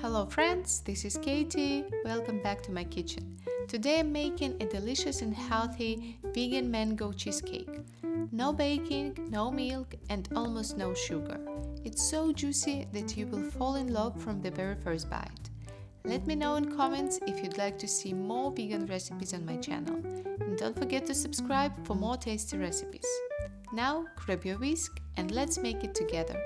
Hello friends, this is Katie. Welcome back to my kitchen. Today I'm making a delicious and healthy vegan mango cheesecake. No baking, no milk and almost no sugar. It's so juicy that you will fall in love from the very first bite. Let me know in comments if you'd like to see more vegan recipes on my channel. And don't forget to subscribe for more tasty recipes. Now grab your whisk and let's make it together.